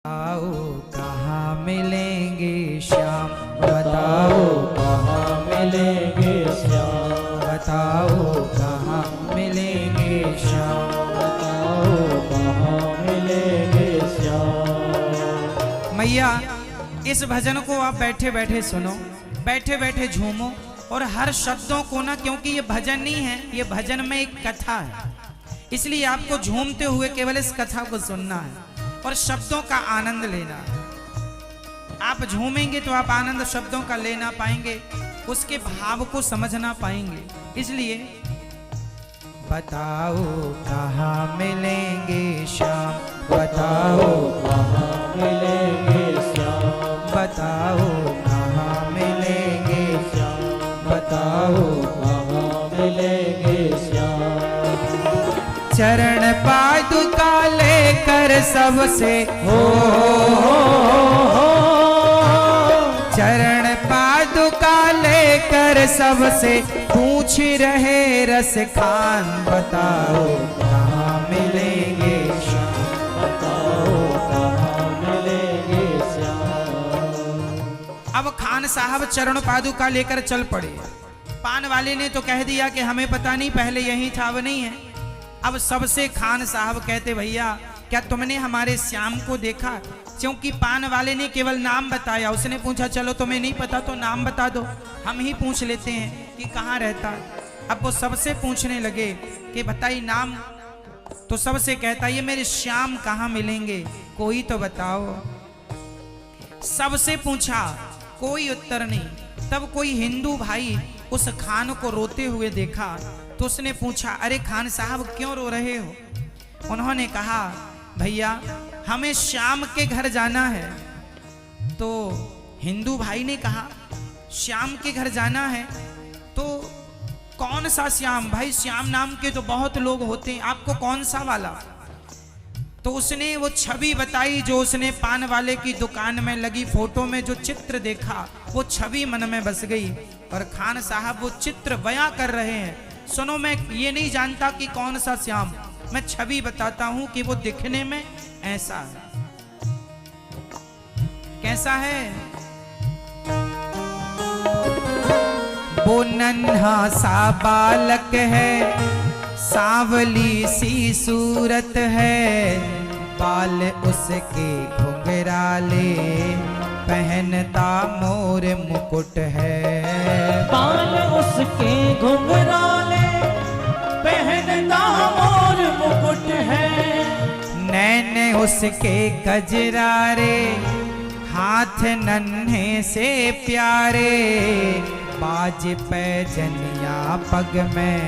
बताओ कहाँ मिलेंगे श्याम, बताओ कहाँ मिलेंगे श्याम, बताओ कहाँ मिलेंगे श्याम, बताओ कहाँ मिलेंगे श्याम। मैया इस भजन को आप बैठे बैठे सुनो, बैठे बैठे झूमो और हर शब्दों को ना, क्योंकि ये भजन नहीं है, ये भजन में एक कथा है, इसलिए आपको झूमते हुए केवल इस कथा को सुनना है और शब्दों का आनंद लेना। आप झूमेंगे तो आप आनंद शब्दों का ले ना पाएंगे, उसके भाव को समझ ना पाएंगे। इसलिए बताओ कहाँ मिलेंगे श्याम, बताओ कहाँ मिलेंगे श्याम, बताओ कहाँ मिलेंगे श्याम, बताओ कहाँ मिलेंगे श्याम। चरण पादुका लेकर सबसे हो, चरण पादुका लेकर सबसे पूछ रहे रस खान, बताओ कहाँ मिलेंगे श्याम, बताओ कहाँ मिलेंगे श्याम। अब खान साहब चरण पादुका लेकर चल पड़े। पान वाले ने तो कह दिया कि हमें पता नहीं, पहले यही था अब नहीं है। अब सबसे खान साहब कहते, भैया क्या तुमने हमारे श्याम को देखा? क्योंकि पान वाले ने केवल नाम बताया, उसने पूछा चलो तुम्हें नहीं पता तो नाम बता दो, हम ही पूछ लेते हैं कि कहाँ रहता। अब वो सबसे पूछने लगे कि बताइए नाम, तो सबसे कहता ये मेरे श्याम कहाँ मिलेंगे, कोई तो बताओ। सबसे पूछा, कोई उत्तर नहीं। तब कोई हिंदू भाई उस खान को रोते हुए देखा तो उसने पूछा, अरे खान साहब क्यों रो रहे हो? उन्होंने कहा, भैया हमें श्याम के घर जाना है। तो हिंदू भाई ने कहा, श्याम के घर जाना है तो कौन सा श्याम? भाई श्याम नाम के तो बहुत लोग होते हैं, आपको कौन सा वाला? तो उसने वो छवि बताई जो उसने पान वाले की दुकान में लगी फोटो में जो चित्र देखा, वो छवि मन में बस गई और खान साहब वो चित्र बयां कर रहे हैं। सुनो, मैं ये नहीं जानता कि कौन सा श्याम, मैं छवि बताता हूं कि वो दिखने में ऐसा है। कैसा है? वो नन्हा सा बालक है, सांवली सी सूरत है, बाल उसके घुंघराले, पहनता मोर मुकुट है। बाल उसके घुंघराले, पहनता मोर मुकुट है। नैन उसके कजरारे, हाथ नन्हे से प्यारे, बाज पैजनिया पग में,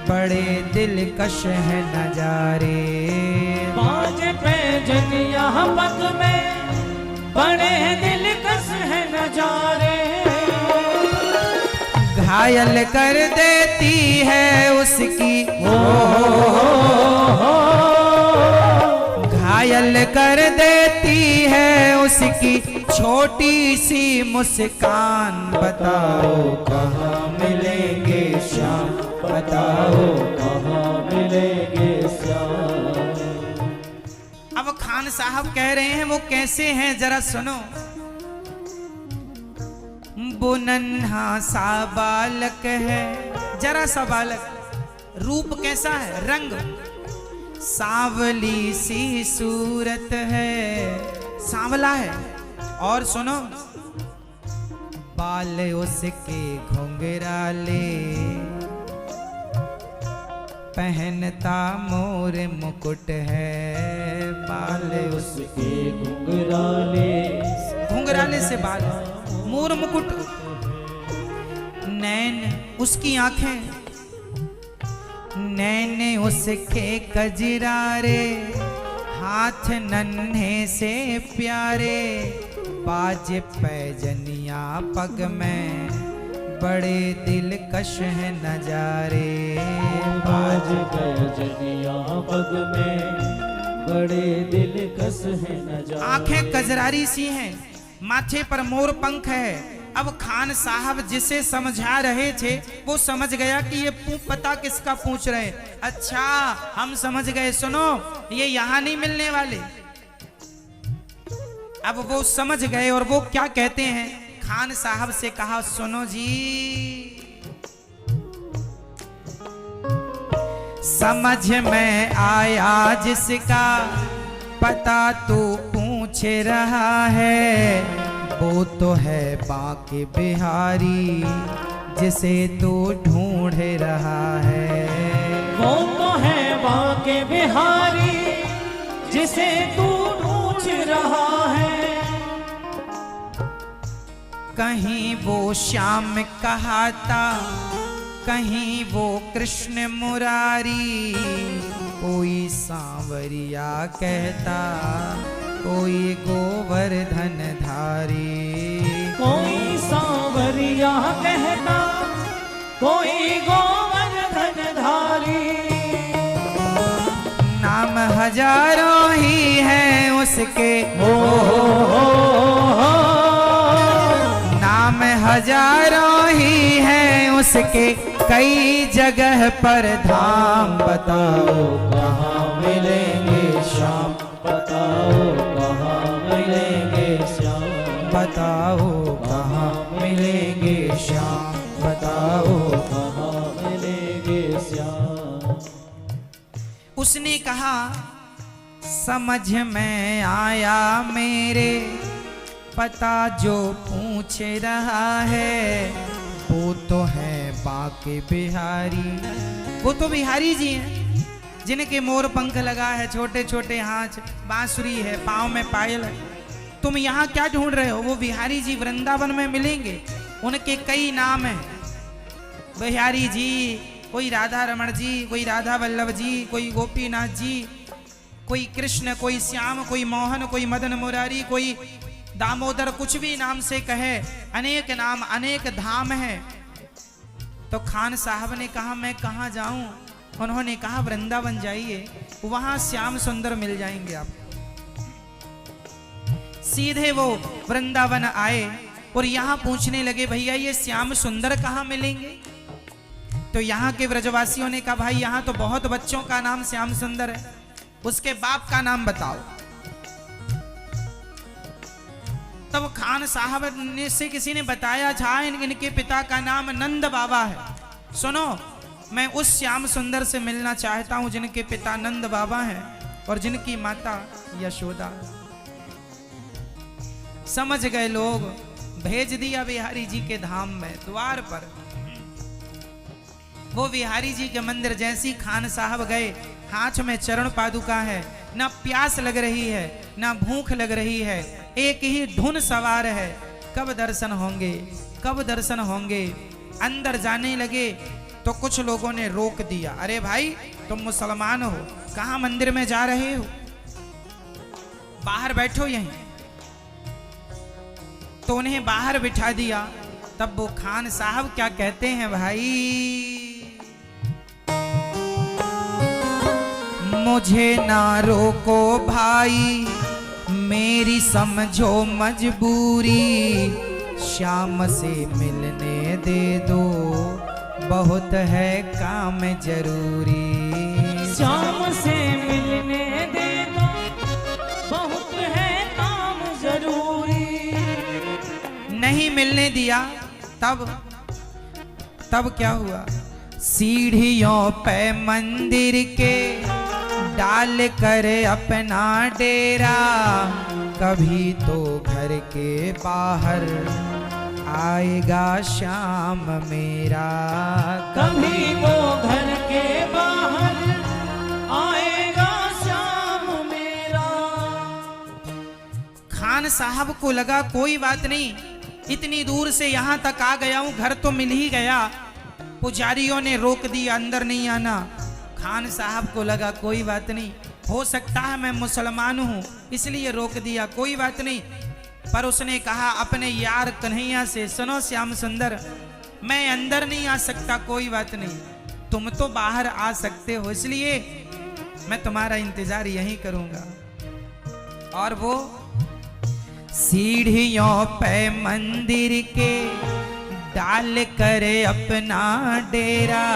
बड़े दिलकश है नजारे। बाज पैजनिया पग में, बड़े दिलकश है नजारे। घायल कर देती है उसकी घायल कर देती है उसकी छोटी सी मुस्कान, बताओ कहाँ मिलेंगे श्याम, बताओ कहाँ मिलेंगे श्याम। अब खान साहब कह रहे हैं वो कैसे हैं, जरा सुनो। वो नन्हा सा बालक है, जरा सा बालक, रूप कैसा है? रंग, सांवली सी सूरत है, सांवला है। और सुनो, बाल उसके घुंघराले, पहनता मोर मुकुट है। बाल उसके घुंघराले, घुंघराले से बाल, मोर मुकुट। नैन उसकी आंखें, नैन उसके कजरारे, हाथ नन्हे से प्यारे, बाज पैजनिया पग में, बड़े दिलकश है नजारे। बाज पैजनिया पग में, बड़े दिलकश है नजारे। आंखें कजरारी सी हैं, माथे पर मोर पंख है। अब खान साहब जिसे समझा रहे थे वो समझ गया कि ये पता किसका पूछ रहे। अच्छा हम समझ गए, सुनो ये यहाँ नहीं मिलने वाले, अब वो समझ गए और वो क्या कहते हैं, खान साहब से कहा, सुनो जी, समझ में आया जिसका पता तू पूछ रहा है, वो तो है बांके बिहारी जिसे तू ढूंढ रहा है। वो तो है बांके बिहारी जिसे तू ढूंढ रहा है। कहीं वो श्याम कहाता, कहीं वो कृष्ण मुरारी, कोई सांवरिया कहता, कोई गोवर्धन धारी। कोई सांवरिया कहता, कोई गोवर्धन धारी। नाम हजारों ही हैं उसके, नाम हजारों ही हैं उसके, कई जगह पर धाम। बताओ कहाँ मिलेंगे श्याम, बताओ कहाँ मिलेंगे श्याम, बताओ कहाँ मिलेंगे श्याम, बताओ। कहाँ मिलेंगे श्याम। उसने कहा, समझ में आया मेरे, पता जो पूछ रहा है, वो तो है बांके बिहारी। वो तो बिहारी जी हैं जिनके मोर पंख लगा है, छोटे छोटे हाथ, बांसुरी है, पाँव में पायल है। तुम यहाँ क्या ढूंढ रहे हो? वो बिहारी जी वृंदावन में मिलेंगे, उनके कई नाम हैं बिहारी जी। कोई राधा रमण जी, कोई राधा वल्लभ जी, कोई गोपीनाथ जी, कोई कृष्ण, कोई श्याम, कोई मोहन, कोई मदन मुरारी, कोई दामोदर, कुछ भी नाम से कहे, अनेक नाम, अनेक धाम है। तो खान साहब ने कहा, मैं कहाँ जाऊं? उन्होंने कहा, वृंदावन जाइए, वहां श्याम सुंदर मिल जाएंगे आप। सीधे वो वृंदावन आए और यहाँ पूछने लगे, भैया ये श्याम सुंदर कहाँ मिलेंगे? तो यहाँ के व्रजवासियों ने कहा, भाई यहाँ तो बहुत बच्चों का नाम श्याम सुंदर है, उसके बाप का नाम बताओ। तब खान साहब ने से किसी ने बताया, था इनके पिता का नाम नंद बाबा है। सुनो, मैं उस श्याम सुंदर से मिलना चाहता हूं जिनके पिता नंद बाबा हैं और जिनकी माता यशोदा। समझ गए लोग, भेज दिया बिहारी जी के धाम में, द्वार पर। वो बिहारी जी के मंदिर जैसी खान साहब गए, हाथ में चरण पादुका है, ना प्यास लग रही है, ना भूख लग रही है, एक ही धुन सवार है, कब दर्शन होंगे, कब दर्शन होंगे। अंदर जाने लगे तो कुछ लोगों ने रोक दिया, अरे भाई तुम मुसलमान हो, कहां मंदिर में जा रहे हो, बाहर बैठो यहीं। तो उन्हें बाहर बिठा दिया। तब वो खान साहब क्या कहते हैं, भाई मुझे ना रोको भाई, मेरी समझो मजबूरी, श्याम से मिलने दे दो, बहुत है काम जरूरी। श्याम से मिलने दे दो, बहुत है काम जरूरी। नहीं मिलने दिया। तब क्या हुआ, सीढ़ियों पे मंदिर के डाल कर अपना डेरा, कभी तो घर के बाहर आएगा श्याम मेरा, कभी वो घर के बाहर आएगा श्याम मेरा। खान साहब को लगा कोई बात नहीं, इतनी दूर से यहाँ तक आ गया हूँ, घर तो मिल ही गया। पुजारियों ने रोक दिया, अंदर नहीं आना। खान साहब को लगा कोई बात नहीं, हो सकता है मैं मुसलमान हूँ इसलिए रोक दिया, कोई बात नहीं। पर उसने कहा अपने यार कन्हैया से, सुनो श्याम सुंदर, मैं अंदर नहीं आ सकता, कोई बात नहीं, तुम तो बाहर आ सकते हो, इसलिए मैं तुम्हारा इंतजार यहीं करूंगा। और वो सीढ़ियों पे मंदिर के डाल कर अपना डेरा,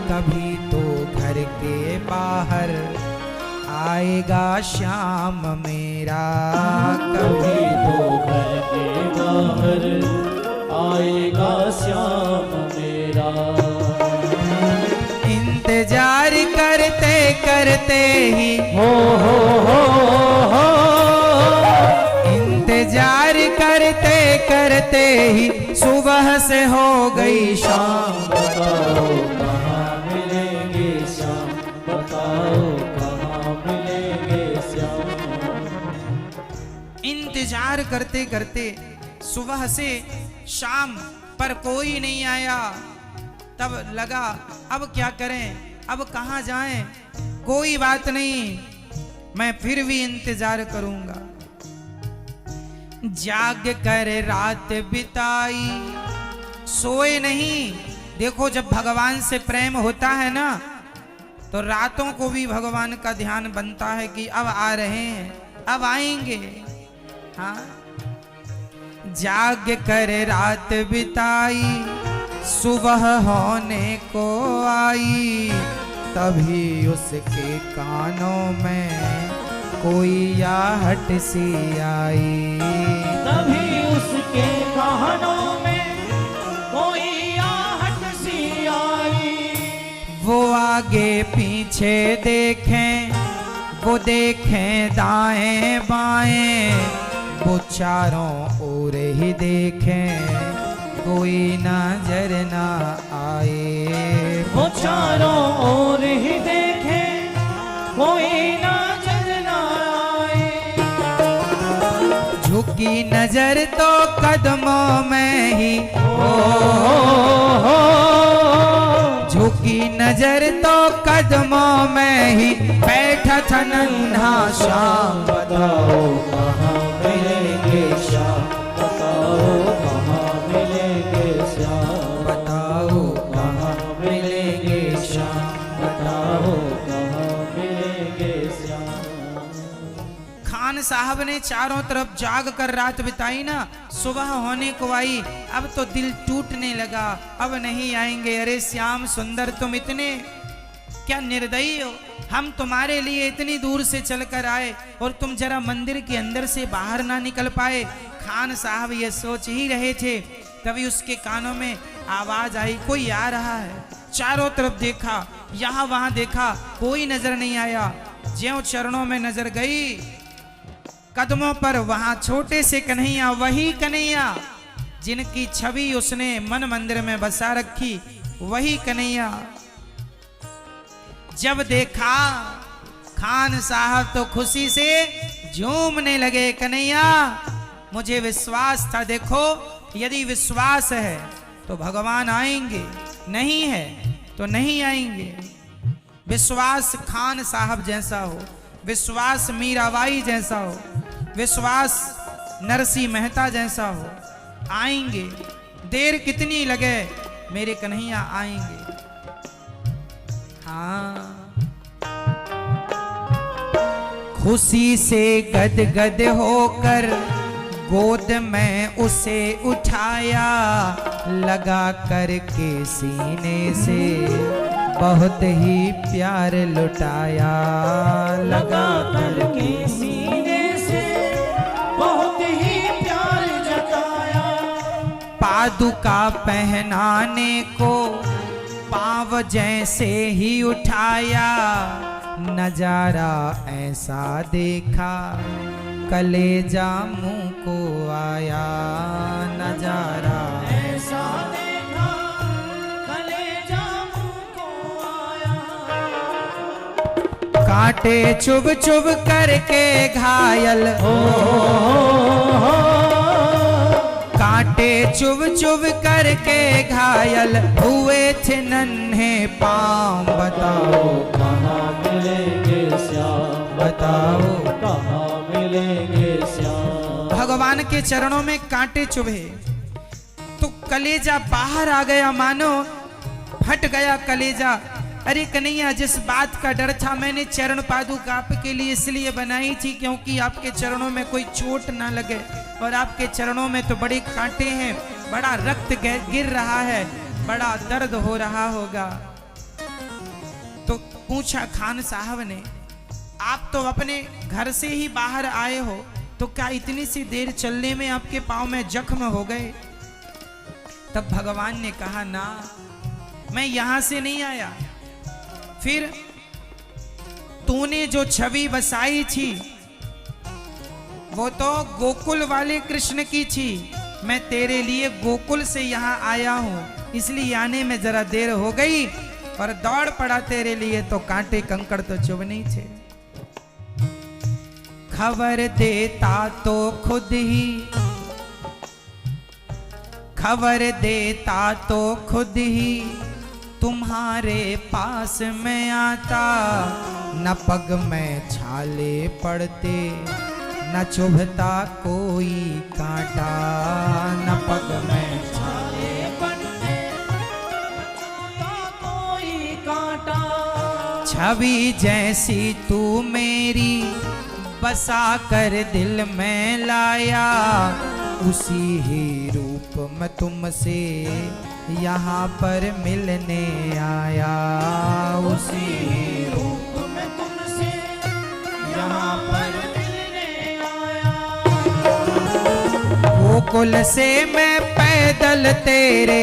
कभी तो घर के बाहर आएगा श्याम मेरा, कभी बाहर आएगा श्याम मेरा। इंतजार करते करते ही हो इंतजार करते करते ही सुबह से हो गई शाम। बताओ कहाँ मिलेंगे श्याम, बताओ कहाँ मिलेंगे श्याम। इंतजार करते करते सुबह से शाम पर कोई नहीं आया। तब लगा अब क्या करें, अब कहाँ जाएं। कोई बात नहीं, मैं फिर भी इंतजार करूंगा। जाग कर रात बिताई, सोए नहीं। देखो जब भगवान से प्रेम होता है ना तो रातों को भी भगवान का ध्यान बनता है कि अब आ रहे हैं, अब आएंगे। हाँ, जाग कर रात बिताई, सुबह होने को आई। तभी उसके कानों में कोई आहट सी आई। तभी उसके कानों में कोई आहट सी आई। वो आगे पीछे देखें, वो देखें दाएं बाएं, वो चारों ओर ही देखें कोई नजर ना आए। वो चारों ओर ही देखे कोई नजर ना आए। झुकी नजर तो कदमों में ही झुकी नजर तो कदमों में ही बैठा था नन्हा श्याम। बताओ कहाँ मिलेंगे श्याम, बताओ कहाँ मिलेंगे श्याम। बताओ कहाँ मिलेंगे श्याम। बताओ कहाँ मिलेंगे श्याम। खान साहब ने चारों तरफ जाग कर रात बिताई ना, सुबह होने को आई। अब तो दिल टूटने लगा, अब नहीं आएंगे। अरे श्याम सुंदर, तुम इतने क्या निर्दयी हो। हम तुम्हारे लिए इतनी दूर से चलकर आए और तुम जरा मंदिर के अंदर से बाहर ना निकल पाए। खान साहब ये सोच ही रहे थे, तभी उसके कानों में आवाज आई, कोई आ रहा है। चारों तरफ देखा, यहाँ वहां देखा, कोई नजर नहीं आया। ज्यों चरणों में नजर गई, कदमों पर वहां छोटे से कन्हैया, वही कन्हैया जिनकी छवि उसने मन मंदिर में बसा रखी, वही कन्हैया। जब देखा खान साहब तो खुशी से झूमने लगे। कन्हैया मुझे विश्वास था, देखो यदि विश्वास है तो भगवान आएंगे, नहीं है तो नहीं आएंगे। विश्वास खान साहब जैसा हो, विश्वास मीराबाई जैसा हो, विश्वास नरसिंह मेहता जैसा हो, आएंगे। देर कितनी लगे, मेरे कन्हैया आएंगे। हाँ, खुशी से गदगद होकर गोद में उसे उठाया, लगा करके सीने से बहुत ही प्यार लुटाया। लगा करके सीने से बहुत ही प्यार जताया। पादुका पहनाने को पाँव जैसे ही उठाया, नजारा ऐसा देखा कलेजा मुंह को आया। नजारा ऐसा देखा कलेजा मुंह को आया। कांटे चुभ चुभ करके घायल कांटे चुभ चुभ करके घायल हुए थे नन्हे पाँव। बताओ कहाँ मिलेंगे श्याम, बताओ कहाँ मिलेंगे श्याम। भगवान के चरणों में कांटे चुभे तो कलेजा बाहर आ गया, मानो फट गया कलेजा। अरे कन्हैया, जिस बात का डर था मैंने चरण पादुका आपके लिए इसलिए बनाई थी क्योंकि आपके चरणों में कोई चोट ना लगे, और आपके चरणों में तो बड़े कांटे हैं, बड़ा रक्त गिर रहा है, बड़ा दर्द हो रहा होगा। तो पूछा खान साहब ने, आप तो अपने घर से ही बाहर आए हो तो क्या इतनी सी देर चलने में आपके पाँव में जख्म हो गए? तब भगवान ने कहा ना, मैं यहां से नहीं आया। फिर तूने जो छवि बसाई थी वो तो गोकुल वाले कृष्ण की थी। मैं तेरे लिए गोकुल से यहाँ आया हूँ, इसलिए आने में जरा देर हो गई और दौड़ पड़ा तेरे लिए, तो कांटे कंकड़ तो चुभ नहीं थे। खबर देता तो खुद ही, खबर देता तो खुद ही तुम्हारे पास में आता। न पग में छाले पड़ते, न चुभता कोई कांटा। न पग में छाले पड़ते, न चुभता कोई कांटा। छवि जैसी तू मेरी बसा कर दिल में लाया, उसी ही रूप में तुमसे यहाँ पर मिलने आया। उसी ही रूप में तुमसे यहाँ पर मिलने आया। गोकुल से मैं पैदल तेरे,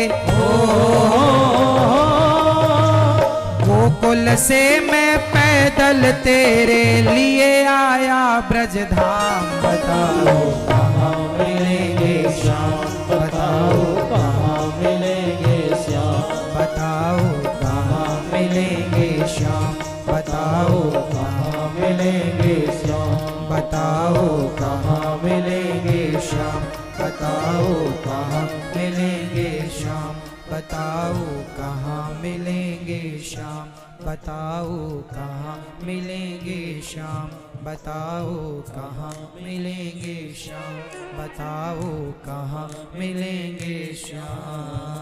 गोकुल से मैं पैदल तेरे लिए आया ब्रजधाम। बताओ कहाँ मिलेंगे श्याम, बताओ कहाँ मिलेंगे श्याम। बताओ कहाँ मिलेंगे श्याम। बताओ कहाँ मिलेंगे श्याम, बताओ कहाँ मिलेंगे श्याम। बताओ कहाँ मिलेंगे श्याम। बताओ कहाँ मिलेंगे श्याम। बताओ कहाँ मिलेंगे श्याम। बताओ कहाँ मिलेंगे श्याम। बताओ कहाँ मिलेंगे श्याम।